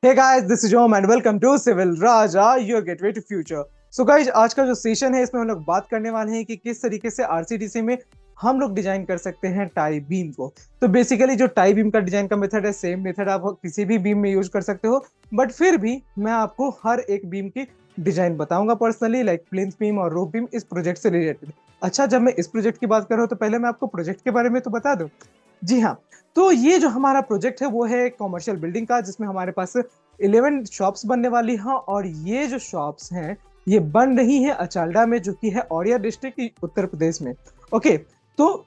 Hey guys, this is Om and welcome to Civil Raja, your gateway to future. So guys, आज का जो session है इसमें हम लोग बात करने वाले हैं कि किस तरीके से आरसीडीसी में हम लोग डिजाइन कर सकते हैं टाई बीम को। तो बेसिकली जो टाई बीम का डिजाइन का मेथड है, सेम मेथड आप किसी भी बीम में यूज कर सकते हो, बट फिर भी मैं आपको हर एक बीम की डिजाइन बताऊंगा पर्सनली, लाइक प्लिंथ बीम और रूफ बीम इस प्रोजेक्ट से रिलेटेड। अच्छा, जब मैं इस प्रोजेक्ट की बात कर रहा हूँ तो पहले मैं आपको प्रोजेक्ट के बारे में तो बता दूं। जी हाँ, तो ये जो हमारा प्रोजेक्ट है वो है कॉमर्शियल बिल्डिंग का, जिसमें हमारे पास 11 शॉप्स बनने वाली हैं। और ये जो शॉप्स हैं ये बन रही हैं अचाल्डा में, जो कि है औरिया डिस्ट्रिक्ट उत्तर प्रदेश में। ओके, तो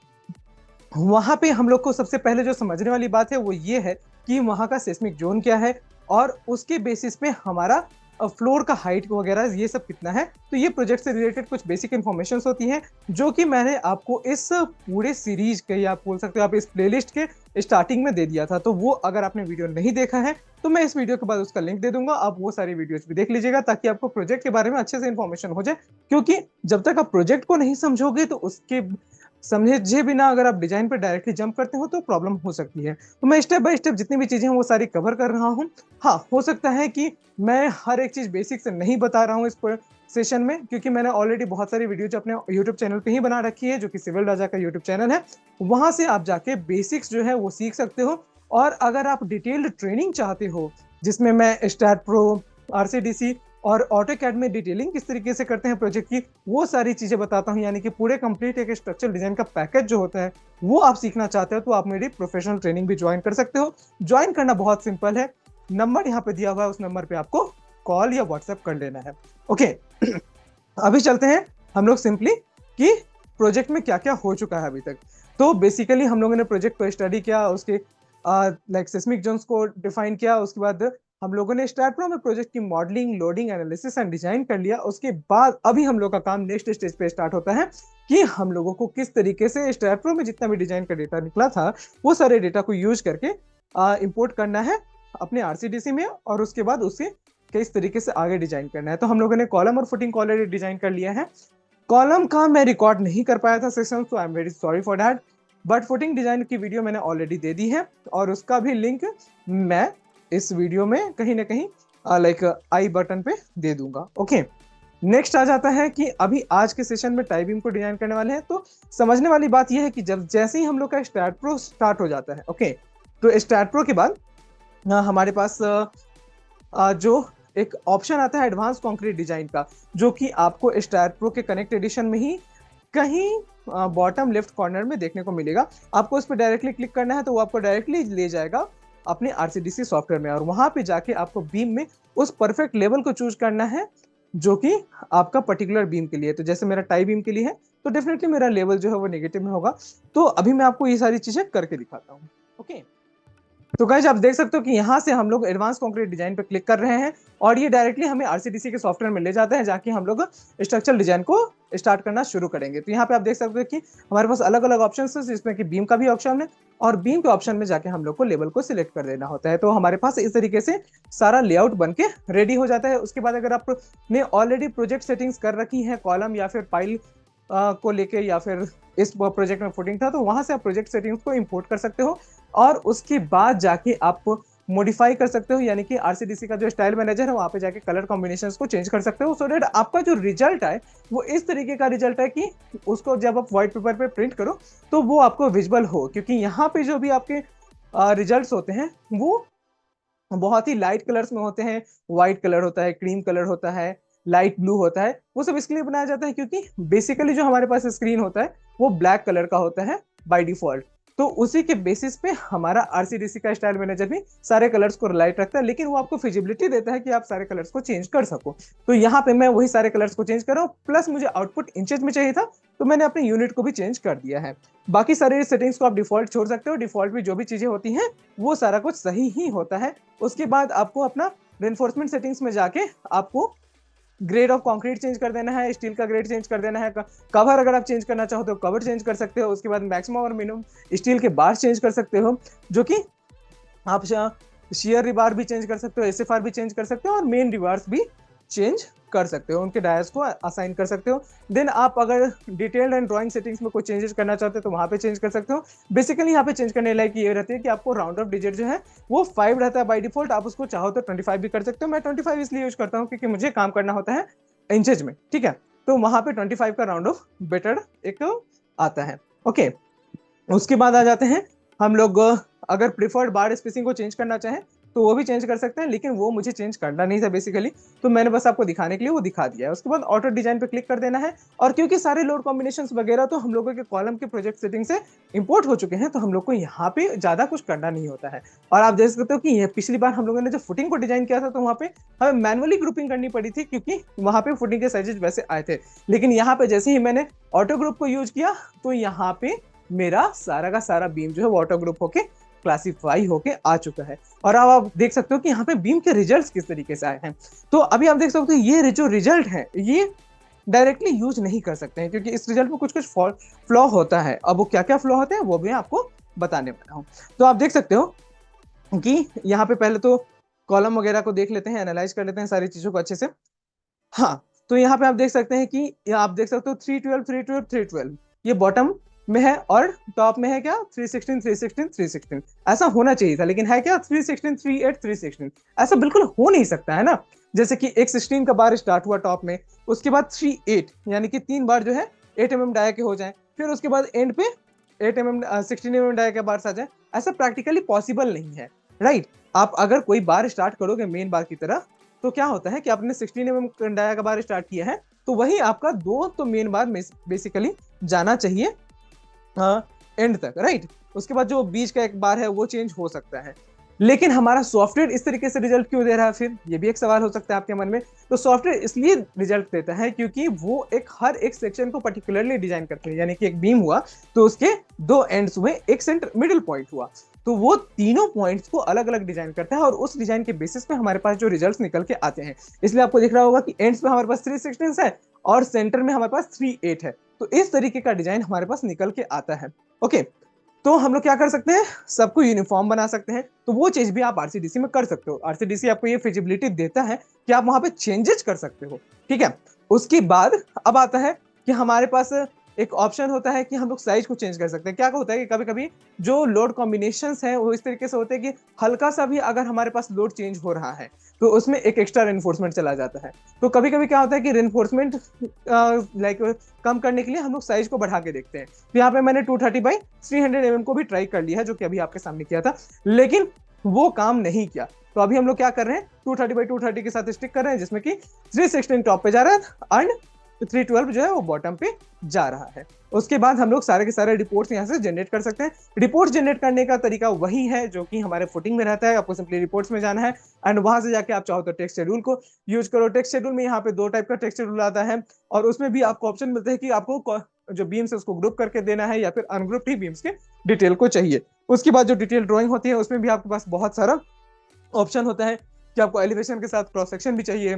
वहां पे हम लोग को सबसे पहले जो समझने वाली बात है वो ये है कि वहां का सेस्मिक जोन क्या है और उसके बेसिस पे हमारा फ्लोर का हाइट वगैरह ये सब कितना है। तो ये प्रोजेक्ट से रिलेटेड कुछ बेसिक इन्फॉर्मेशन होती हैं जो कि मैंने आपको इस पूरे सीरीज के, या आप बोल सकते हो आप इस प्लेलिस्ट के स्टार्टिंग में दे दिया था। तो वो अगर आपने वीडियो नहीं देखा है तो मैं इस वीडियो के बाद उसका लिंक दे दूंगा, आप वो सारी वीडियोस भी देख लीजिएगा ताकि आपको प्रोजेक्ट के बारे में अच्छे से इन्फॉर्मेशन हो जाए। क्योंकि जब तक आप प्रोजेक्ट को नहीं समझोगे तो उसके समझे बिना अगर आप डिजाइन पर डायरेक्टली जंप करते हो तो प्रॉब्लम हो सकती है। तो मैं स्टेप बाय स्टेप जितनी भी चीजें हैं वो सारी कवर कर रहा हूँ। हाँ, हो सकता है कि मैं हर एक चीज बेसिक से नहीं बता रहा हूँ इस सेशन में, क्योंकि मैंने ऑलरेडी बहुत सारी वीडियो अपने यूट्यूब चैनल पे ही बना रखी है, जो कि सिविल राजा का यूट्यूब चैनल है। वहां से आप जाके बेसिक्स जो है वो सीख सकते हो। और अगर आप डिटेल्ड ट्रेनिंग चाहते हो जिसमें मैं स्टैट प्रो, आरसीडीसी और ऑटो कैड में डिटेलिंग किस तरीके से करते हैं प्रोजेक्ट की, वो सारी चीजें बताता हूँ। यानी कि पूरे कंप्लीट एक स्ट्रक्चर डिजाइन का पैकेज जो होता है वो आप सीखना चाहते हो तो आप मेरी प्रोफेशनल ट्रेनिंग भी ज्वाइन कर सकते हो। ज्वाइन करना बहुत सिंपल है, नंबर यहाँ पे दिया हुआ है, उस नंबर पे आपको कॉल या व्हाट्सएप कर लेना है। ओके, अभी चलते हैं हम लोग सिंपली कि प्रोजेक्ट में क्या क्या हो चुका है अभी तक। तो बेसिकली हम लोगों ने प्रोजेक्ट को स्टडी किया, उसके लाइक सिस्मिक जोन्स को डिफाइन किया, उसके बाद हम लोगों ने स्टार्ट प्रो में प्रोजेक्ट की modelling, loading, analysis and design कर लिया। उसके बाद अभी हम लोग का काम नेक्स्ट स्टेज पे स्टार्ट होता है कि हम लोगों को किस तरीके से स्टार्ट प्रो में जितना भी डिजाइन का डेटा निकला था वो सारे डेटा को यूज करके इंपोर्ट करना है अपने आरसीडीसी में, और उसके बाद उसे किस तरीके से आगे डिजाइन करना है। तो हम लोगों ने कॉलम और फुटिंग ऑलरेडी डिजाइन कर लिया है। कॉलम का मैं रिकॉर्ड नहीं कर पाया था सेशन, तो I am very sorry for that, but footing design की वीडियो मैंने ऑलरेडी दे दी है और उसका भी लिंक मैं इस वीडियो में कहीं ना कहीं लाइक आई बटन पे दे दूंगा। ओके, नेक्स्ट आ जाता है कि अभी आज के सेशन में टाई बीम को डिजाइन करने वाले हैं। तो समझने वाली बात यह है कि जब जैसे ही हम लोग का स्टार्ट प्रो स्टार्ट हो जाता है, ओके, तो स्टार्ट प्रो के बाद हमारे पास जो एक ऑप्शन आता है एडवांस कंक्रीट डिजाइन का, जो कि आपको स्टार प्रो के कनेक्ट एडिशन में ही कहीं बॉटम लेफ्ट कॉर्नर में देखने को मिलेगा। आपको उस पर डायरेक्टली क्लिक करना है तो वो आपको डायरेक्टली ले जाएगा अपने आरसीडीसी सॉफ्टवेयर में, और वहां पे जाके आपको बीम में उस परफेक्ट लेवल को चूज करना है जो कि आपका पर्टिकुलर बीम के लिए। तो जैसे मेरा टाई बीम के लिए है तो डेफिनेटली मेरा लेवल जो है वो नेगेटिव में होगा। तो अभी मैं आपको ये सारी चीजें करके दिखाता हूँ। ओके, तो गाइस आप देख सकते हो कि यहाँ से हम लोग एडवांस कंक्रीट डिजाइन पे क्लिक कर रहे हैं और ये डायरेक्टली हमें आरसीडीसी के सॉफ्टवेयर में ले जाता है, जाके हम लोग स्ट्रक्चरल डिजाइन को स्टार्ट करना शुरू करेंगे। तो यहाँ पे आप देख सकते हो कि हमारे पास अलग अलग ऑप्शन है, जिसमें कि बीम का भी ऑप्शन है, और बीम के ऑप्शन में जाके हम लोग को लेवल को सिलेक्ट कर देना होता है। तो हमारे पास इस तरीके से सारा लेआउट बन के रेडी हो जाता है। उसके बाद अगर आपने ऑलरेडी प्रोजेक्ट सेटिंग्स कर रखी है कॉलम या फिर पाइल को लेके, या फिर इस प्रोजेक्ट में फुटिंग था, तो वहां से आप प्रोजेक्ट सेटिंग्स को इंपोर्ट कर सकते हो और उसके बाद जाके आप मॉडिफाई कर सकते हो। यानी कि आरसीडीसी का जो स्टाइल मैनेजर है वहां पे जाके कलर कॉम्बिनेशंस को चेंज कर सकते हो, सो दैट आपका जो रिजल्ट है वो इस तरीके का रिजल्ट है कि उसको जब आप व्हाइट पेपर पे प्रिंट करो तो वो आपको विजिबल हो। क्योंकि यहाँ पे जो भी आपके रिजल्ट्स होते हैं वो बहुत ही लाइट कलर्स में होते हैं, व्हाइट कलर होता है, क्रीम कलर होता है, लाइट ब्लू होता है। वो सब इसके लिए बनाया जाता है क्योंकि बेसिकली जो हमारे पास स्क्रीन होता है वो ब्लैक कलर का होता है बाय डिफॉल्ट। तो उसी के बेसिस पे हमारा आरसीडीसी का स्टाइल मैनेजर भी सारे कलर्स को लाइट रखता है, लेकिन वो आपको फिजिबिलिटी देता है कि आप सारे कलर्स को चेंज कर सको। तो यहाँ पे मैं वही सारे कलर्स को चेंज कर रहा हूँ, प्लस मुझे आउटपुट इंचेस में चाहिए था तो मैंने अपने यूनिट को भी चेंज कर दिया है। बाकी सारे सेटिंग्स को आप डिफॉल्ट छोड़ सकते हो, डिफॉल्ट में जो भी चीजें होती हैं वो सारा कुछ सही ही होता है। उसके बाद आपको अपना रेनफोर्समेंट सेटिंग्स में जाके आपको ग्रेड ऑफ कंक्रीट चेंज कर देना है, स्टील का ग्रेड चेंज कर देना है, कवर अगर आप चेंज करना चाहो तो कवर चेंज कर सकते हो। उसके बाद मैक्सिमम और मिनिमम स्टील के बार चेंज कर सकते हो, जो कि आप शेयर रिबार भी चेंज कर सकते हो, एसएफआर भी चेंज कर सकते हो और मेन रिबार्स भी चेंज कर सकते हो, उनके डायस को असाइन कर सकते हो। देन आप अगर डिटेल्ड एंड ड्राइंग सेटिंग्स में कोई चेंजेस करना चाहते हो तो वहां पे चेंज कर सकते हो। बेसिकली यहाँ पे चेंज करने लायक ये रहती है कि आपको राउंड ऑफ डिजिट जो है वो 5 रहता है बाय डिफॉल्ट, आप उसको चाहो तो 25 भी कर सकते हो। मैं 25 इसलिए यूज करता हूँ क्योंकि मुझे काम करना होता है इंचेज में, ठीक है। तो वहां पे 25 का राउंड ऑफ बेटर एक आता है। ओके, उसके बाद आ जाते हैं हम लोग, अगर प्रिफर्ड बार स्पेसिंग को चेंज करना चाहें तो वो भी चेंज कर सकते हैं, लेकिन वो मुझे चेंज करना नहीं था बेसिकली, तो मैंने बस आपको दिखाने के लिए वो दिखा दिया है। उसके बाद ऑटो डिजाइन पे क्लिक कर देना है। और क्योंकि सारे लोड कॉम्बिनेशंस वगैरह तो हम लोगों के कॉलम के प्रोजेक्ट सेटिंग से इंपोर्ट हो चुके हैं, तो हम लोग को यहाँ पे ज्यादा कुछ करना नहीं होता है। और आप देख सकते हो कि ये पिछली बार हम लोगों ने जो फुटिंग को डिजाइन किया था तो वहाँ पे हमें मैनुअली ग्रुपिंग करनी पड़ी थी, क्योंकि वहाँ पे फुटिंग के साइजेस वैसे आए थे। लेकिन यहाँ पे जैसे ही मैंने ऑटो ग्रुप को यूज किया तो यहाँ पे मेरा सारा का सारा बीम जो है वाटर ग्रुप होके क्लासीफाई होके आ चुका है। और अब आप देख सकते हो कि यहाँ पे बीम के रिजल्ट्स किस तरीके से आए हैं। तो अभी आप देख सकते हो ये जो रिजल्ट है ये डायरेक्टली यूज नहीं कर सकते हैं, क्योंकि इस रिजल्ट में कुछ कुछ फ्लॉ होता है। अब वो क्या क्या फ्लॉ होते हैं वो भी आपको बताने वाला हूँ। तो आप देख सकते हो कि यहाँ पे पहले तो कॉलम वगैरह को देख लेते हैं, एनालाइज कर लेते हैं सारी चीजों को अच्छे से। हाँ, तो यहाँ पे आप देख सकते हैं कि आप देख सकते हो 312 312 312 ये बॉटम में है, और टॉप में है क्या 316 316 316। ऐसा होना चाहिए था, लेकिन है क्या 316 38 316। ऐसा बिल्कुल हो नहीं सकता है ना। जैसे कि एक 16 का बार स्टार्ट हुआ टॉप में, उसके बाद 38 यानी कि 3 बार जो है 8 mm डाया के हो जाए, फिर उसके बाद एंड पे 8 mm 16 mm डाया के बार आ जाए। ऐसा प्रैक्टिकली पॉसिबल नहीं है, राइट। आप अगर कोई बार स्टार्ट करोगे मेन बार की तरह, तो क्या होता है कि आपने 16 mm डाया का बार स्टार्ट किया है तो वही आपका दो तो मेन बार बेसिकली जाना चाहिए एंड तक, राइट। उसके बाद जो बीच का एक बार है वो चेंज हो सकता है। लेकिन हमारा सॉफ्टवेयर इस तरीके से रिजल्ट क्यों दे रहा है, फिर ये भी एक सवाल हो सकता है आपके मन में। तो सॉफ्टवेयर इसलिए रिजल्ट देता है क्योंकि वो हर एक सेक्शन को पर्टिकुलरली डिजाइन करते हैं। यानी कि एक बीम हुआ तो उसके दो एंड्स हुए, एक सेंटर मिडिल पॉइंट हुआ, तो वो तीनों पॉइंट्स को अलग अलग डिजाइन करता है और उस डिजाइन के बेसिस पे हमारे पास जो रिजल्ट्स निकल के आते हैं। इसलिए आपको दिख रहा होगा कि एंड्स पे हमारे पास 316 है और सेंटर में हमारे पास 38 है। तो इस तरीके का डिजाइन हमारे पास निकल के आता है। ओके, तो हम लोग क्या कर सकते हैं, सबको यूनिफॉर्म बना सकते हैं। तो वो चीज भी आप आरसीडीसी में कर सकते हो। आरसीडीसी आपको ये फिजिबिलिटी देता है कि आप वहां पे चेंजेस कर सकते हो, ठीक है। उसके बाद अब आता है कि हमारे पास एक ऑप्शन होता है कि हम लोग साइज को चेंज कर सकते हैं। क्या होता है कि कभी कभी जो लोड कॉम्बिनेशंस हैं वो इस तरीके से होते हैं कि हल्का सा भी अगर हमारे पास लोड चेंज हो रहा है तो उसमें एक एक्स्ट्रा रेनफोर्समेंट चला जाता है। तो कभी कभी क्या होता है कि रेनफोर्समेंट लाइक कम करने के लिए हम लोग साइज को बढ़ा के देखते हैं। तो यहाँ पे मैंने 230 बाई 300 mm को भी ट्राई कर लिया है, जो कि अभी आपके सामने किया था, लेकिन वो काम नहीं किया। तो अभी हम लोग क्या कर रहे हैं, 230 बाई 230 के साथ स्टिक कर रहे हैं, जिसमें कि 316 टॉप पे जा रहा है एंड 312 जो है वो बॉटम पे जा रहा है। उसके बाद हम लोग सारे के सारे रिपोर्ट्स यहाँ से जनरेट कर सकते हैं। रिपोर्ट जनरेट करने का तरीका वही है जो कि हमारे फुटिंग में रहता है। आपको सिंपली रिपोर्ट्स में जाना है एंड वहां से जाके आप चाहो तो टेक्स्ट शेड्यूल को यूज करो। टेक्स्ट शेड्यूल में यहाँ पे दो टाइप का टेक्स्ट शेड्यूल आता है और उसमें भी आपको ऑप्शन मिलते हैं कि आपको जो बीम्स है उसको ग्रुप करके देना है या फिर अनग्रुप्ड ही बीम्स के डिटेल को चाहिए। उसके बाद जो डिटेल ड्रॉइंग होती है उसमें भी आपके पास बहुत सारा ऑप्शन होता है कि आपको एलिवेशन के साथ क्रॉस सेक्शन भी चाहिए,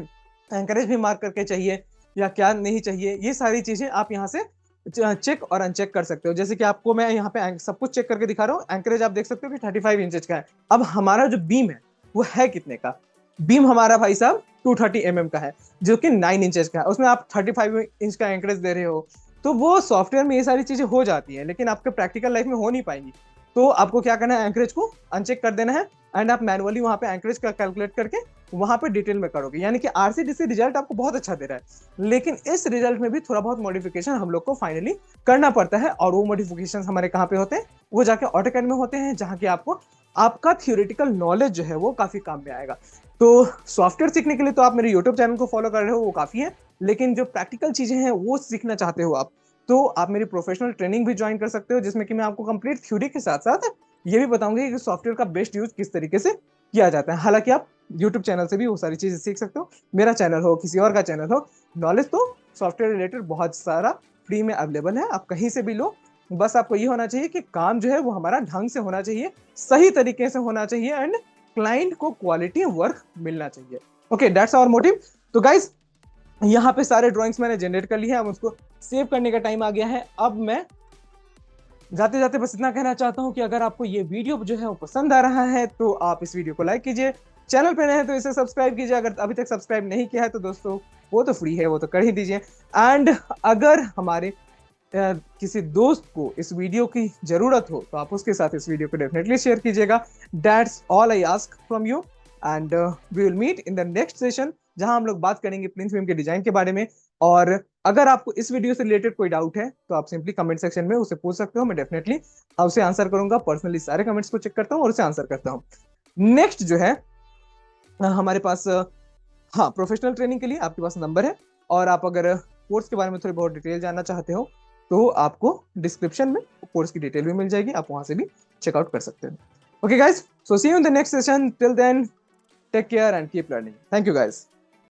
एंकरेज भी मार्क करके चाहिए या क्या नहीं चाहिए। ये सारी चीजें आप यहाँ से चेक और अनचेक कर सकते हो। जैसे कि आपको मैं यहाँ पे सब कुछ चेक करके दिखा रहा हूँ। एंकरेज आप देख सकते हो कि 35 इंचेस का है। अब हमारा जो बीम है वो है कितने का, बीम हमारा भाई साहब 230 mm का है, जो कि 9 इंचेस का है। उसमें आप 35 इंच का एंकरेज दे रहे हो, तो वो सॉफ्टवेयर में ये सारी चीजें हो जाती है, लेकिन आपके प्रैक्टिकल लाइफ में हो नहीं पाएंगी। तो आपको क्या करना है, एंकरेज को अनचेक कर देना है एंड आप मैनुअली वहां पे एंकरेज का कैलकुलेट करके वहां पे डिटेल में करोगे। यानी कि आरसीडीसी रिजल्ट आपको बहुत अच्छा दे रहा है, लेकिन इस रिजल्ट में भी थोड़ा बहुत मॉडिफिकेशन हम लोग को फाइनली करना पड़ता है। और वो मॉडिफिकेशन हमारे कहाँ पे होते हैं, वो जाके ऑटोकैड में होते हैं, जहाँ की आपको आपका थियोरेटिकल नॉलेज जो है वो काफी काम में आएगा। तो सॉफ्टवेयर सीखने के लिए तो आप मेरे यूट्यूब चैनल को फॉलो कर रहे हो, वो काफी है, लेकिन जो प्रैक्टिकल चीजें हैं वो सीखना चाहते हो आप, तो आप मेरी प्रोफेशनल ट्रेनिंग भी ज्वाइन कर सकते हो, जिसमें कि मैं आपको कंप्लीट थ्योरी के साथ साथ ये भी बताऊंगी कि सॉफ्टवेयर का बेस्ट यूज किस तरीके से किया जाता है। हालांकि आप यूट्यूब चैनल से भी वो सारी चीजें सीख सकते हो, मेरा चैनल हो किसी और का चैनल हो, नॉलेज तो सॉफ्टवेयर रिलेटेड बहुत सारा फ्री में अवेलेबल है, आप कहीं से भी लो। बस आपको ये होना चाहिए कि काम जो है वो हमारा ढंग से होना चाहिए, सही तरीके से होना चाहिए एंड क्लाइंट को क्वालिटी वर्क मिलना चाहिए। Okay, that's our motive. तो गाइस यहाँ पे सारे ड्राइंग्स मैंने जनरेट कर ली है, अब उसको सेव करने का टाइम आ गया है। अब मैं जाते जाते बस इतना कहना चाहता हूँ कि अगर आपको ये वीडियो जो है वो पसंद आ रहा है तो आप इस वीडियो को लाइक कीजिए, चैनल पे नए हैं तो इसे सब्सक्राइब कीजिए, अगर अभी तक सब्सक्राइब नहीं किया है तो दोस्तों वो तो फ्री है, वो तो कर ही दीजिए। एंड अगर हमारे किसी दोस्त को इस वीडियो की जरूरत हो तो आप उसके साथ इस वीडियो को डेफिनेटली शेयर कीजिएगा। That's all I ask from you, and we will meet in the next session, जहां हम लोग बात करेंगे प्रिंस फिल्म के डिजाइन के बारे में। और अगर आपको इस वीडियो से रिलेटेड कोई डाउट है तो आप सिंपली कमेंट सेक्शन में उसे पूछ सकते हो, मैं डेफिनेटली उसे आंसर करूंगा। पर्सनली सारे कमेंट्स को चेक करता हूँ और उसे आंसर करता हूँ। नेक्स्ट जो है हमारे पास हाँ, प्रोफेशनल ट्रेनिंग के लिए आपके पास नंबर है, और आप अगर कोर्स के बारे में थोड़ी बहुत डिटेल जानना चाहते हो तो आपको डिस्क्रिप्शन में कोर्स की डिटेल भी मिल जाएगी, आप वहां से भी चेकआउट कर सकते हो। Okay guys, so see you in the next session, till then take care and keep learning. Thank you guys.